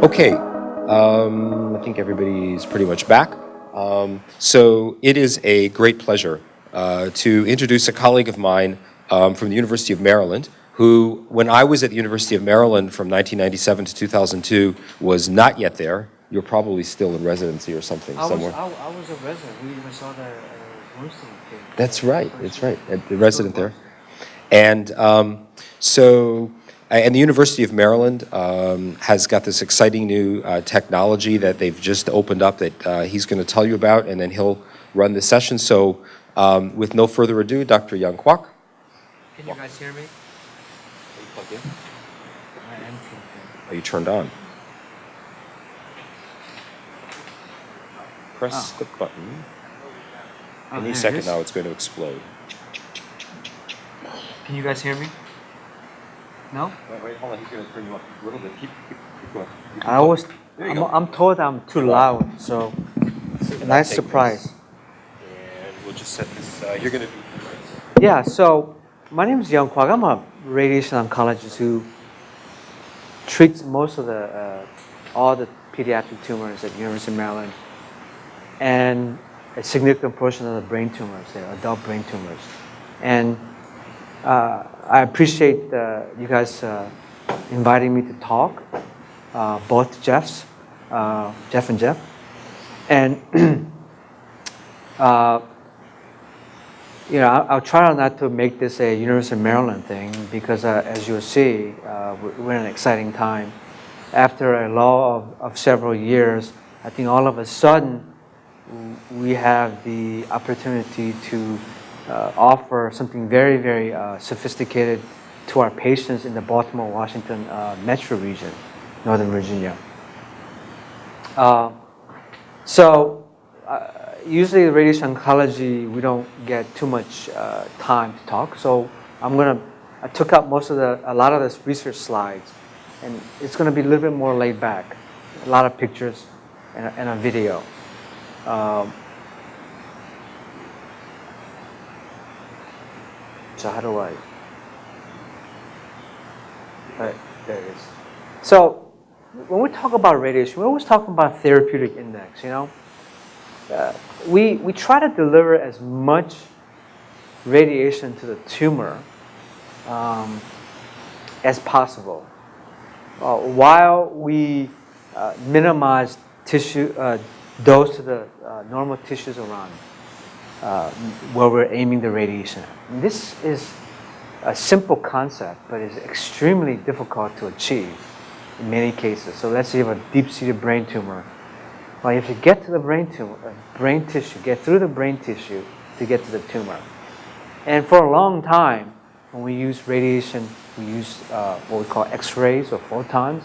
Okay, I think everybody's pretty much back. So it is a great pleasure to introduce a colleague of mine from the University of Maryland, who, when I was at the University of Maryland from 1997 to 2002, was not yet there. You're probably still in residency or something somewhere. I was a resident. We even saw the roasting cake. That's right. That's right. At the resident there. And and the University of Maryland has got this exciting new technology that they've just opened up that he's going to tell you about, and then he'll run the session. So with no further ado, Dr. Young Kwok. Can you guys hear me? Are you plugged in? I am plugged in. Are you turned on? Press the button. Any second now, it's going to explode. Can you guys hear me? No? Wait, hold on. He's going to turn you up a little bit. Keep going. I'm told I'm too loud, so it's a nice surprise. And we'll just set this. You're going to be. Yeah. So my name is Young Kwok. I'm a radiation oncologist who treats most of all the pediatric tumors at the University of Maryland, and a significant portion of the brain tumors, the adult brain tumors, and I appreciate you guys inviting me to talk, both Jeff and Jeff. And I'll try not to make this a University of Maryland thing because, as you'll see, we're in an exciting time. After a lull of several years, I think all of a sudden we have the opportunity to offer something very, very sophisticated to our patients in the Baltimore, Washington metro region, Northern Virginia. Usually radiation oncology, we don't get too much time to talk. So I took out a lot of this research slides, and it's gonna be a little bit more laid back. A lot of pictures and a video. So how do I? Right, there it is. So when we talk about radiation, we're always talking about therapeutic index. We try to deliver as much radiation to the tumor as possible, while we minimize tissue dose to the normal tissues around where we're aiming the radiation. And this is a simple concept, but it's extremely difficult to achieve in many cases. So let's say you have a deep-seated brain tumor. Well, you have to get to the brain tissue, get through the brain tissue to get to the tumor. And for a long time, when we use radiation, we use what we call X-rays or photons.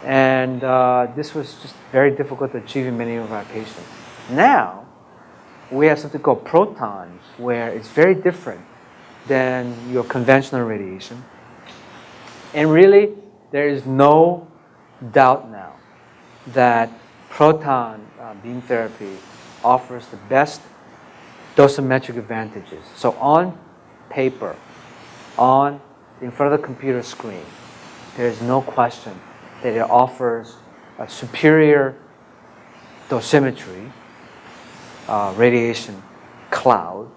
And this was just very difficult to achieve in many of our patients. Now, we have something called protons, where it's very different than your conventional radiation. And really, there is no doubt now that proton beam therapy offers the best dosimetric advantages. So on paper, in front of the computer screen, there is no question that it offers a superior dosimetry, radiation cloud,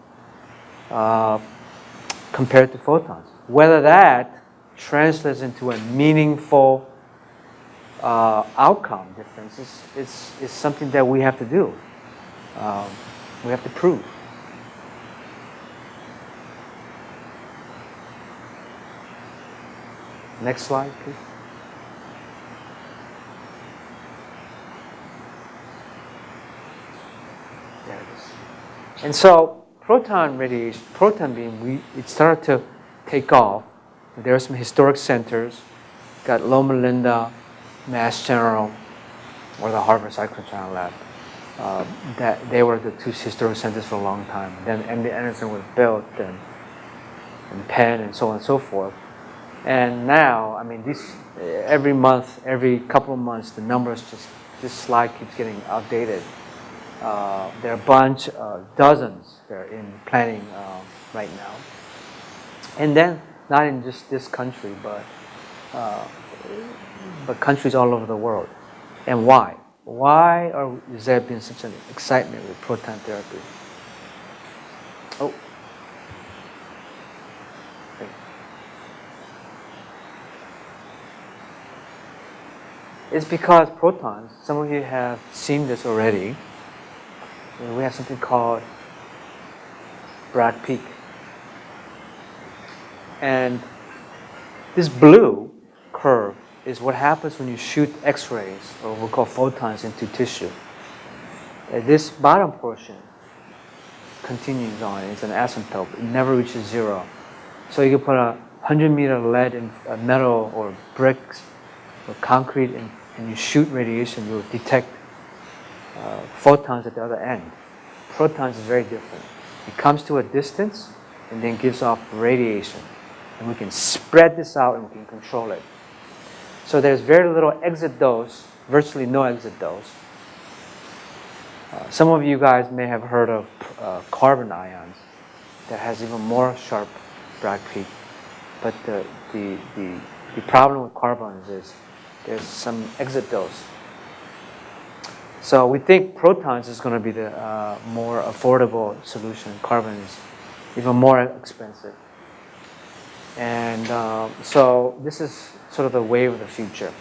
compared to photons. Whether that translates into a meaningful outcome difference is something that we have to do. We have to prove. Next slide, please. There it is. And so proton radiation, proton beam, it started to take off. There are some historic centers. Got Loma Linda, Mass General, or the Harvard Cyclotron Lab. That they were the two historic centers for a long time. Then MD Anderson was built, and Penn, and so on and so forth. And now, I mean, every month, every couple of months, the numbers this slide keeps getting outdated. There are a bunch, dozens that are in planning right now. And then, not in just this country, but but countries all over the world. And why? Why is there been such an excitement with proton therapy? Oh. Okay. It's because protons, some of you have seen this already. We have something called Bragg peak. And this blue curve is what happens when you shoot X-rays, or what we call photons, into tissue. This bottom portion continues on. It's an asymptote. It never reaches zero. So you can put a 100-meter lead in metal or bricks or concrete, and you shoot radiation, you'll detect photons at the other end. Protons is very different. It comes to a distance and then gives off radiation. And we can spread this out and we can control it. So there's very little exit dose, virtually no exit dose. Some of you guys may have heard of carbon ions that has even more sharp Bragg peak. But the problem with carbons is there's some exit dose. So we think protons is going to be the more affordable solution. Carbon is even more expensive. And so this is sort of the wave of the future.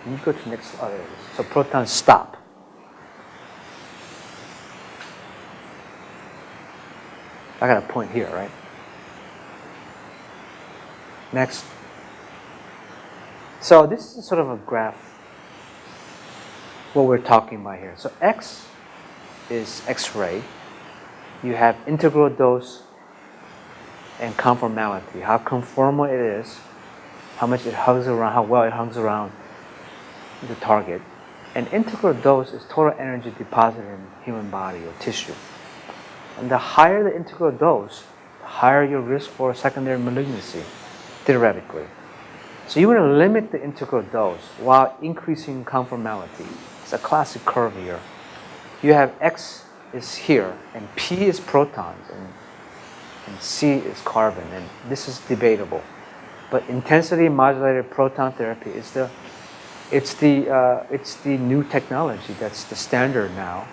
You go to the next slide. So protons stop. I got a point here, right? Next. So this is sort of a graph, what we're talking about here. So X is X-ray. You have integral dose and conformality. How conformal it is, how much it hugs around, how well it hugs around the target. And integral dose is total energy deposited in human body or tissue. And the higher the integral dose, the higher your risk for secondary malignancy, theoretically. So you want to limit the integral dose while increasing conformality. It's a classic curve here. You have X is here, and P is protons, and C is carbon, and this is debatable. But intensity modulated proton therapy is it's the new technology that's the standard now.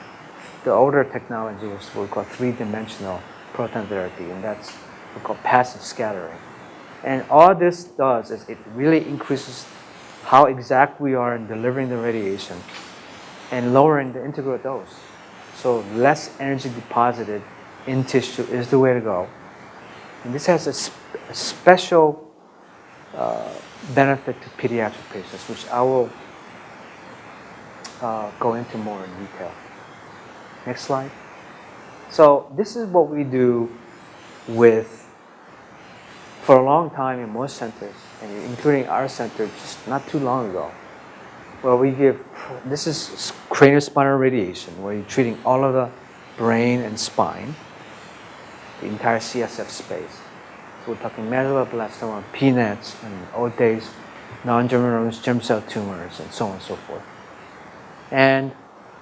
The older technology was what we call three-dimensional proton therapy, and that's what we call passive scattering. And all this does is it really increases how exact we are in delivering the radiation and lowering the integral dose. So less energy deposited in tissue is the way to go. And this has a special benefit to pediatric patients, which I will go into more in detail. Next slide. So this is what we do for a long time in most centers, and including our center just not too long ago, where we give, this is craniospinal radiation, where you're treating all of the brain and spine, the entire CSF space. So we're talking medulloblastoma, PNETs, and old days, non-germinal stem cell tumors, and so on and so forth. And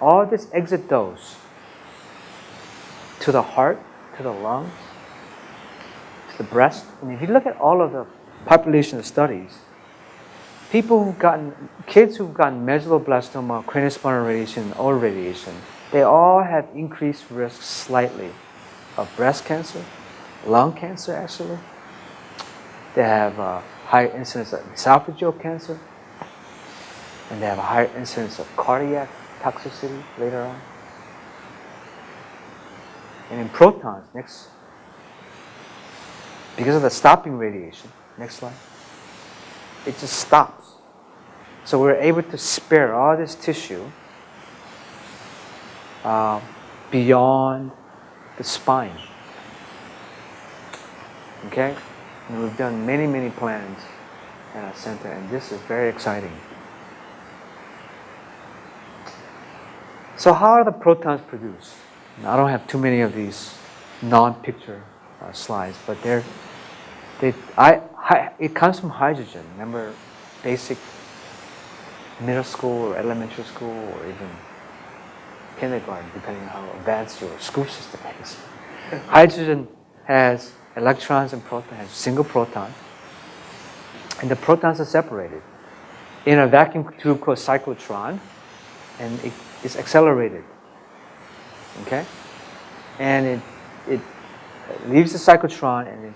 all this exit dose to the heart, to the lungs, to the breast. And if you look at all of the population of studies, kids who've gotten medulloblastoma, craniospinal radiation, or radiation, they all have increased risk slightly of breast cancer, lung cancer actually. They have a higher incidence of esophageal cancer, and they have a higher incidence of cardiac toxicity later on. And in protons, next, because of the stopping radiation, next slide, it just stops. So we're able to spare all this tissue beyond the spine. Okay? And we've done many, many plans at our center, and this is very exciting. So how are the protons produced? Now, I don't have too many of these non-picture slides, but it comes from hydrogen. Remember basic middle school or elementary school or even kindergarten, depending on how advanced your school system is. Hydrogen has electrons and protons, has a single proton, and the protons are separated in a vacuum tube called cyclotron, and it is accelerated. Okay, and it leaves the cyclotron, and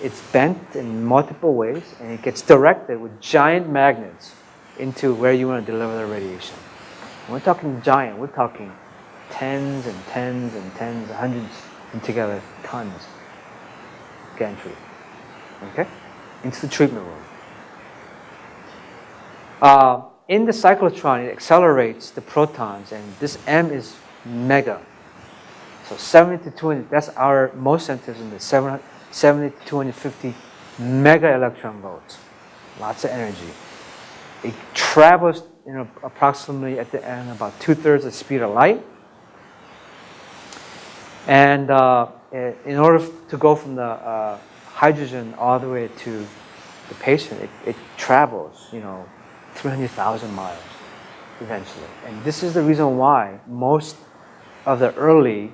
it's bent in multiple ways, and it gets directed with giant magnets into where you want to deliver the radiation. When we're talking giant, we're talking tens and tens and tens, hundreds, and together tons gantry. Okay, into the treatment room. In the cyclotron, it accelerates the protons, and this M is mega. So 70 to 200, that's our most centers in the 70 to 250 mega electron volts. Lots of energy. It travels approximately at the end about 2/3 the speed of light. And in order to go from the hydrogen all the way to the patient, it travels, 300,000 miles eventually. And this is the reason why most of the early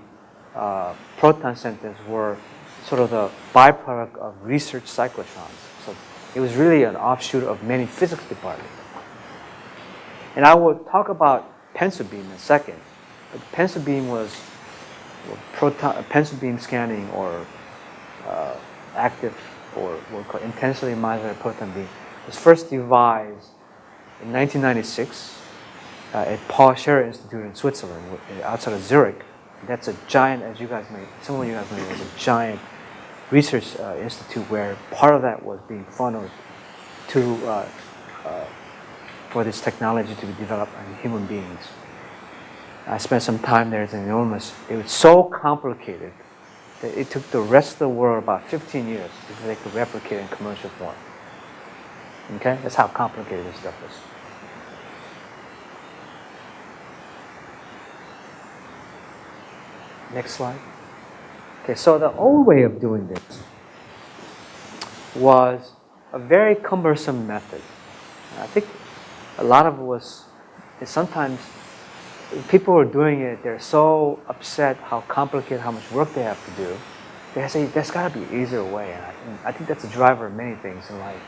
proton centers were sort of the byproduct of research cyclotrons. So it was really an offshoot of many physics departments. And I will talk about pencil beam in a second. But pencil beam was pencil beam scanning, or active, or what we call intensely modulated proton beam, was first devised in 1996 at Paul Scherrer Institute in Switzerland, outside of Zurich. That's a giant, as some of you guys may know, it's a giant research institute where part of that was being funneled to for this technology to be developed on human beings. I spent some time there. It was so complicated that it took the rest of the world about 15 years before they could replicate it in commercial form. Okay? That's how complicated this stuff is. Next slide. Okay, so the old way of doing this was a very cumbersome method. I think a lot of it was, sometimes people were doing it, they're so upset how complicated, how much work they have to do. They say, there's got to be an easier way. And I think that's a driver of many things in life.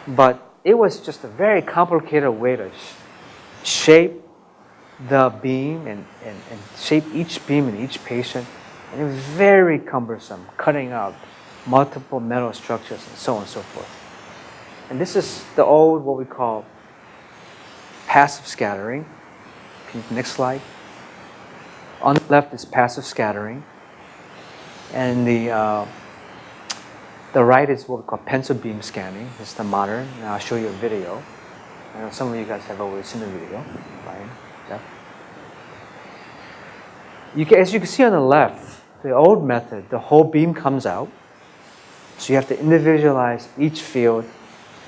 But it was just a very complicated way to shape the beam and shape each beam in each patient. And it was very cumbersome, cutting out multiple metal structures and so on and so forth. And this is the old, what we call passive scattering. Next slide. On the left is passive scattering. And the right is what we call pencil beam scanning. It's the modern. And I'll show you a video. I know some of you guys have already seen the video. Right? Yeah. As you can see on the left, the old method, the whole beam comes out. So you have to individualize each field.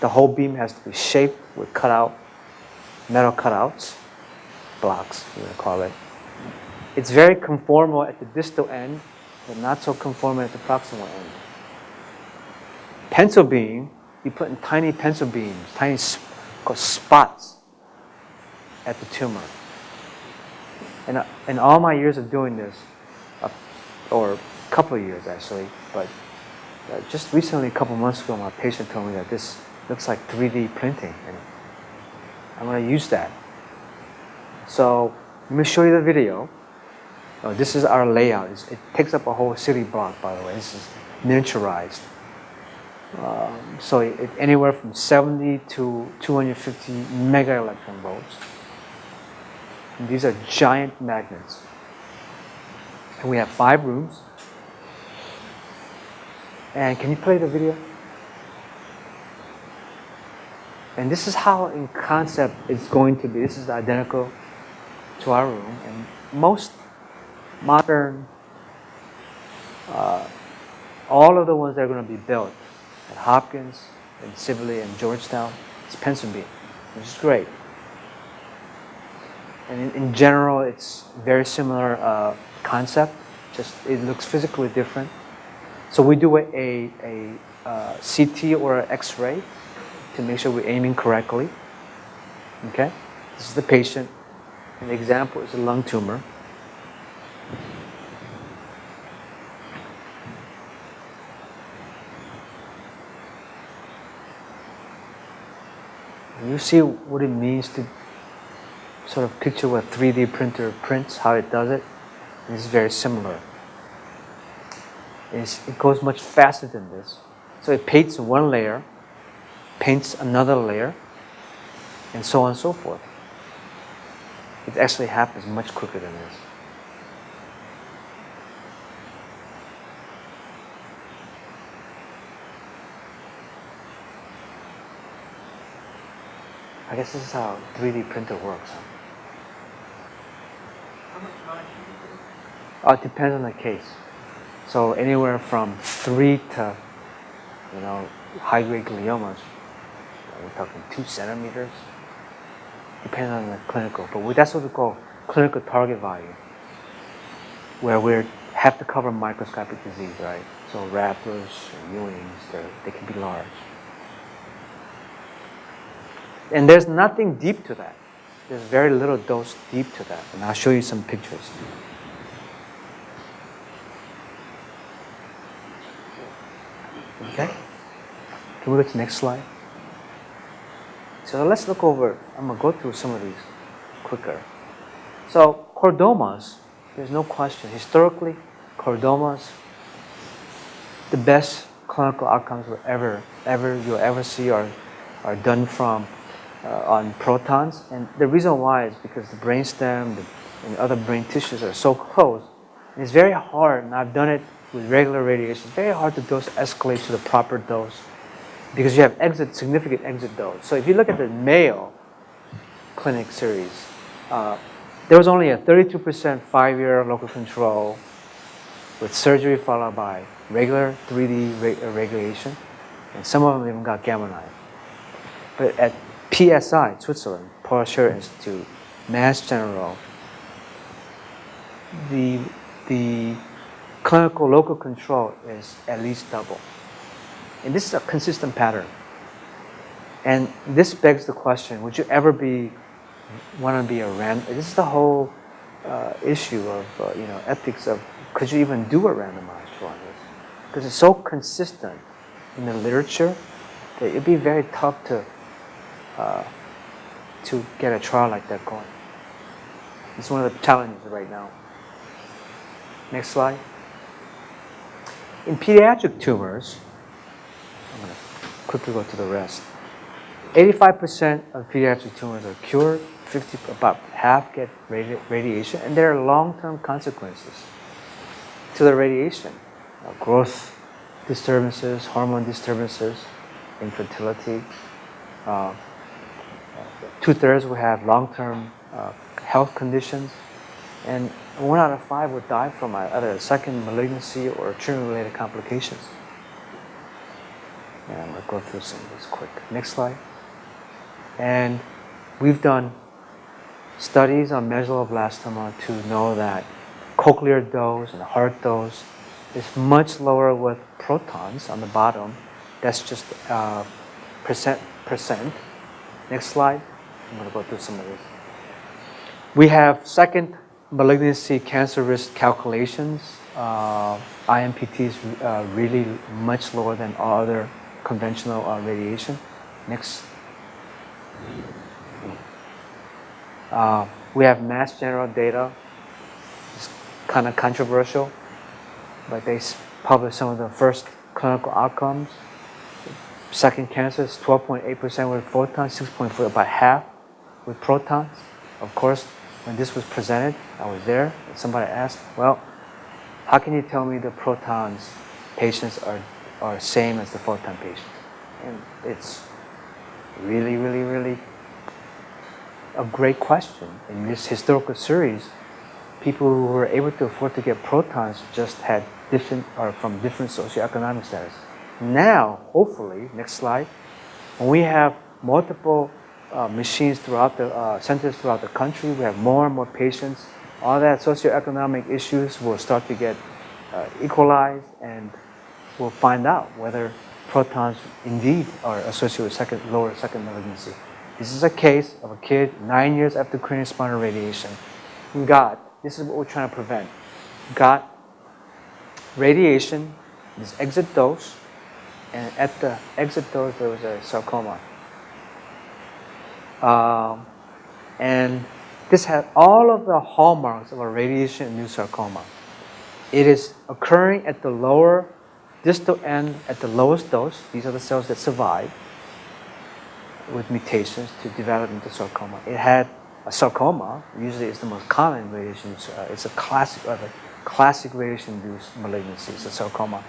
The whole beam has to be shaped with metal cutouts, blocks, you would call it. It's very conformal at the distal end, but not so conformal at the proximal end. Pencil beam, you put in tiny pencil beams, tiny spots at the tumor. And in all my years of doing this, or a couple of years actually, but just recently, a couple of months ago, my patient told me that this looks like 3D printing, and I'm going to use that. So let me show you the video. This is our layout. It takes up a whole city block, by the way. This is miniaturized. So anywhere from 70 to 250 mega electron volts. And these are giant magnets. And we have 5 rooms. And can you play the video? And this is how, in concept, it's going to be. This is identical to our room. And most modern, all of the ones that are going to be built at Hopkins, and Sibley, and Georgetown, it's pencil beam, which is great. And in general, it's very similar concept. Just it looks physically different. So we do a CT or an X-ray to make sure we're aiming correctly. Okay, this is the patient. An example is a lung tumor. You see what it means to sort of picture what a 3D printer prints, how it does it. It's very similar. It goes much faster than this. So it paints one layer, paints another layer, and so on and so forth. It actually happens much quicker than this. I guess this is how a 3D printer works. Huh? How much time do you do? It depends on the case. So anywhere from 3 to, high-grade gliomas, we're talking 2 centimeters. Depends on the clinical, but that's what we call clinical target value, where we have to cover microscopic disease, right? So Raptors, Ewings, they can be large. And there's nothing deep to that. There's very little dose deep to that, and I'll show you some pictures. Okay? Can we go to the next slide? So let's look over, I'm going to go through some of these quicker. So chordomas, there's no question. Historically, chordomas, the best clinical outcomes you'll ever see are done on protons. And the reason why is because the brainstem and other brain tissues are so close. And it's very hard, and I've done it with regular radiation, it's very hard to dose escalate to the proper dose because you have significant exit dose. So if you look at the Mayo Clinic series, there was only a 32% 5-year local control with surgery followed by regular 3D radiation, and some of them even got gamma knife. But at PSI, Switzerland, Paul Scherrer Institute, Mass General, the clinical local control is at least double. And this is a consistent pattern. And this begs the question, would you ever want to be a this is the whole issue of ethics of, could you even do a randomized trial on this? Because it's so consistent in the literature that it'd be very tough to get a trial like that going. It's one of the challenges right now. Next slide. In pediatric tumors, I'm going to quickly go to the rest. 85% of pediatric tumors are cured, about half get radiation, and there are long-term consequences to the radiation. Growth disturbances, hormone disturbances, infertility. 2/3 will have long-term health conditions, and 1 out of 5 would die from either a second malignancy or treatment-related complications. And I'm going to go through some of this quick. Next slide. And we've done studies on medulloblastoma to know that cochlear dose and heart dose is much lower with protons on the bottom. That's just percent. Next slide. I'm going to go through some of this. We have second malignancy cancer risk calculations. IMPT is really much lower than all other conventional radiation. Next. We have Mass General data. It's kind of controversial, but they published some of the first clinical outcomes. Second cancer is 12.8% with photons, 6.4, about half with protons. Of course, when this was presented, I was there, and somebody asked, well, how can you tell me the protons patients are same as the photon patients? And it's really, really, really a great question. In this historical series, people who were able to afford to get protons just had from different socioeconomic status. Now, hopefully, next slide, when we have multiple machines throughout the centers throughout the country, we have more and more patients, all that socioeconomic issues will start to get equalized, and we'll find out whether protons indeed are associated with lower second malignancy. This is a case of a kid 9 years after cranial spinal radiation. This is what we're trying to prevent. Got radiation, this exit dose, and at the exit dose there was a sarcoma. And this has all of the hallmarks of a radiation-induced sarcoma. It is occurring at the lower distal end at the lowest dose. These are the cells that survive with mutations to develop into sarcoma. It had a sarcoma, usually it's the most common radiation, it's a classic radiation-induced malignancy, it's a sarcoma.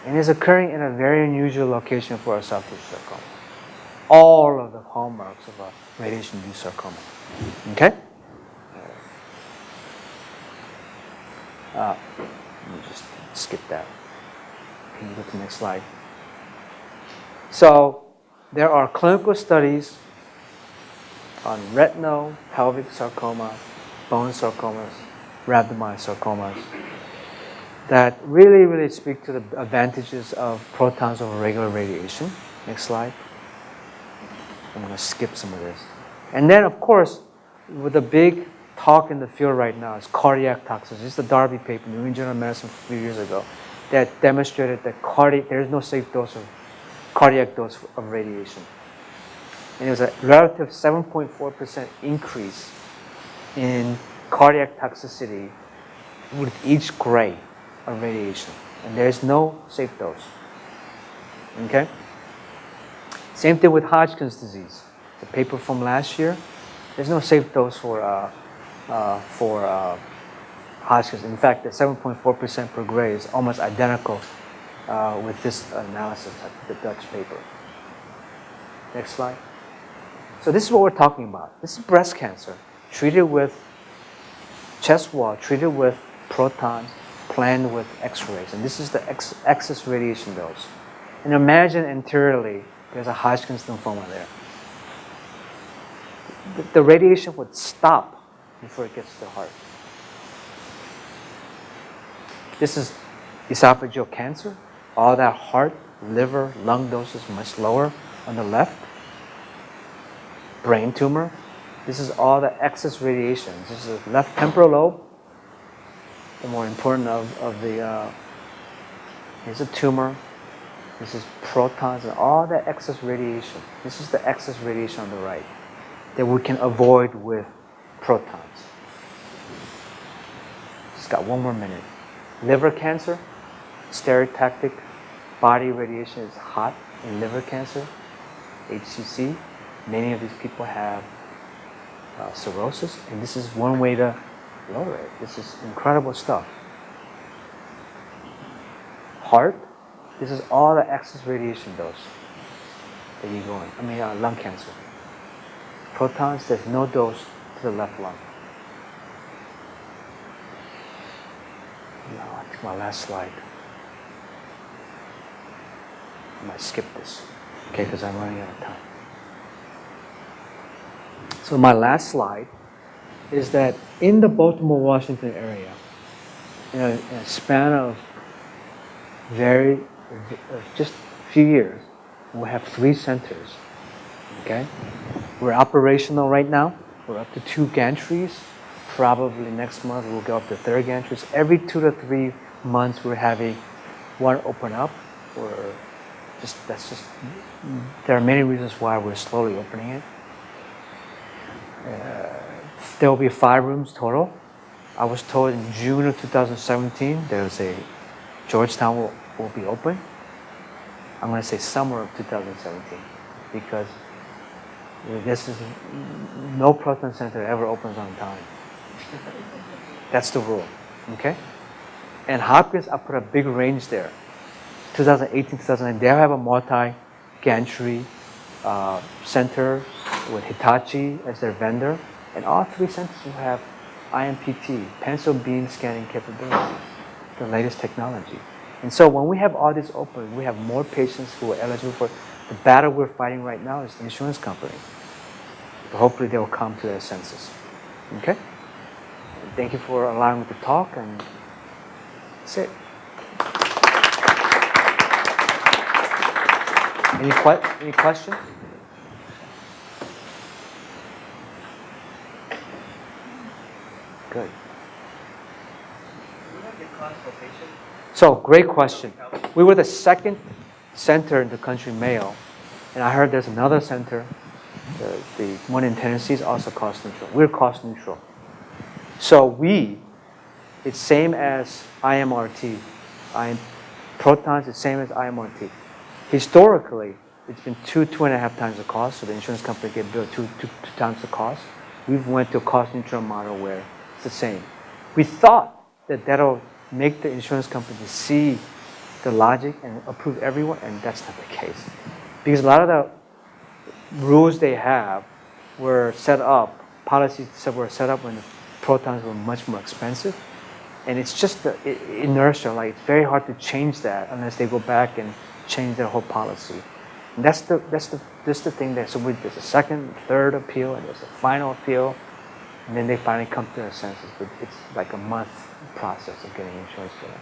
And it's occurring in a very unusual location for a soft tissue sarcoma. All of the hallmarks of a radiation-induced sarcoma. Okay? Let me just skip that. Can you go to the next slide? So, there are clinical studies on retinal, pelvic sarcoma, bone sarcomas, rhabdomyoid sarcomas that really speak to the advantages of protons over regular radiation. Next slide. I'm going to skip some of this. And then, of course, with the big talk in the field right now is cardiac toxicity. It's the Darby paper, New England Journal of Medicine a few years ago, that demonstrated that there is no safe dose of cardiac dose of radiation. And it was a relative 7.4% increase in cardiac toxicity with each gray of radiation. And there is no safe dose. Okay? Same thing with Hodgkin's disease. The paper from last year, there's no safe dose for Hodgkin's. In fact, the 7.4% per gray is almost identical with this analysis at the Dutch paper. Next slide. So this is what we're talking about. This is breast cancer, treated with chest wall, treated with protons, planned with X-rays. And this is the excess radiation dose. And imagine anteriorly, there's a Hodgkin's lymphoma there. The radiation would stop before it gets to the heart. This is esophageal cancer. All that heart, liver, lung doses much lower on the left. Brain tumor. This is all the excess radiation. This is the left temporal lobe. The more important of the, here's a tumor. This is protons and all the excess radiation. This is the excess radiation on the right that we can avoid with protons. Just got one more minute. Liver cancer, stereotactic body radiation is hot in liver cancer, HCC. Many of these people have cirrhosis, and this is one way to lower it. This is incredible stuff. Heart, this is all the excess radiation dose that you go in. I mean, lung cancer. Protons, there's no dose to the left lung. Now, to my last slide. I might skip this, okay, because I'm running out of time. So my last slide is that in the Baltimore, Washington area, in a span of just a few years, we'll have 3 centers, okay? We're operational right now. We're up to 2 gantries. Probably next month we'll go up to 3rd gantries. Every 2 to 3 months we're having one open up, or there are many reasons why we're slowly opening it. There will be 5 rooms total. I was told in June of 2017 there's a Georgetown will be open. I'm going to say summer of 2017 because this is no proton center ever opens on time. That's the rule, okay? And Hopkins, I put a big range there. 2018, 2019, they have a multi-gantry center with Hitachi as their vendor, and all 3 centers will have IMPT, pencil beam scanning capabilities, the latest technology. And so when we have all this open, we have more patients who are eligible for the battle we're fighting right now is the insurance company. But hopefully they will come to their senses. Okay? And thank you for allowing me to talk, and that's it. Any questions? Good. So, great question. We were the 2nd center in the country, Mayo, and I heard there's another center the one in tendency is also cost neutral. We're cost neutral. So it's same as IMRT. Protons is same as IMRT. Historically, it's been 2.5 times the cost, so the insurance company get billed two times the cost. We've went to a cost neutral model where it's the same. We thought that that'll make the insurance company see the logic and approve everyone, and that's not the case. Because a lot of the rules they have were set up, policies were set up when the protons were much more expensive. And it's just the inertia, like it's very hard to change that unless they go back and change their whole policy. And that's the thing that, so there's a second, third appeal, and there's a final appeal, and then they finally come to their senses. But it's like a month process of getting insurance for them.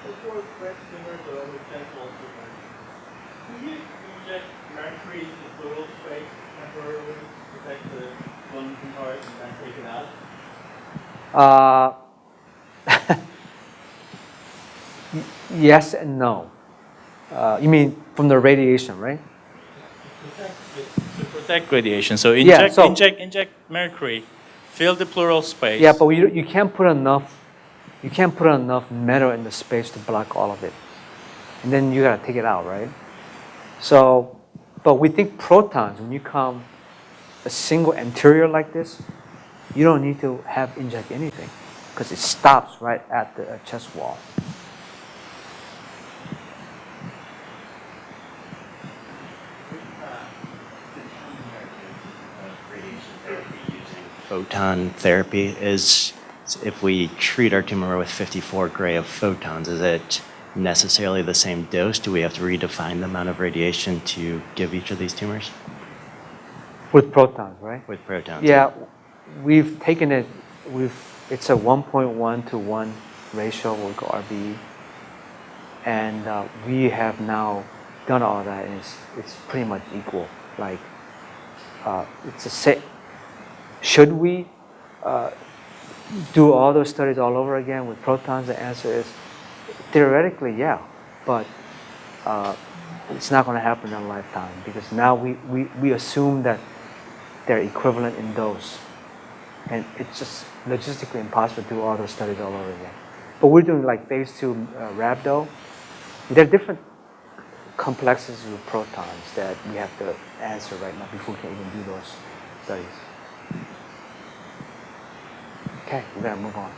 Before breast tumor, the other genital tumor, do you inject mercury into the pleural space temporarily to protect the lungs and heart and then take it out? Yes and no. You mean from the radiation, right? To protect radiation. So Yeah, inject mercury, fill the pleural space. Yeah, but you can't put enough metal in the space to block all of it. And then you gotta take it out, right? So, but we think protons, when you come a single anterior like this, you don't need to inject anything because it stops right at the chest wall. Photon therapy is, if we treat our tumor with 54 gray of photons, is it necessarily the same dose? Do we have to redefine the amount of radiation to give each of these tumors? With protons, right? With protons? Yeah, we've taken it, it's a 1.1 to 1 ratio, what we call RBE. And we have now done all that, and it's pretty much equal. Like, it's a set. Should we do all those studies all over again with protons? The answer is theoretically, yeah, but it's not going to happen in a lifetime because now we assume that they're equivalent in dose, and it's just logistically impossible to do all those studies all over again. But we're doing like phase 2 rhabdo. There are different complexities with protons that we have to answer right now before we can even do those studies. Okay, we gotta move on.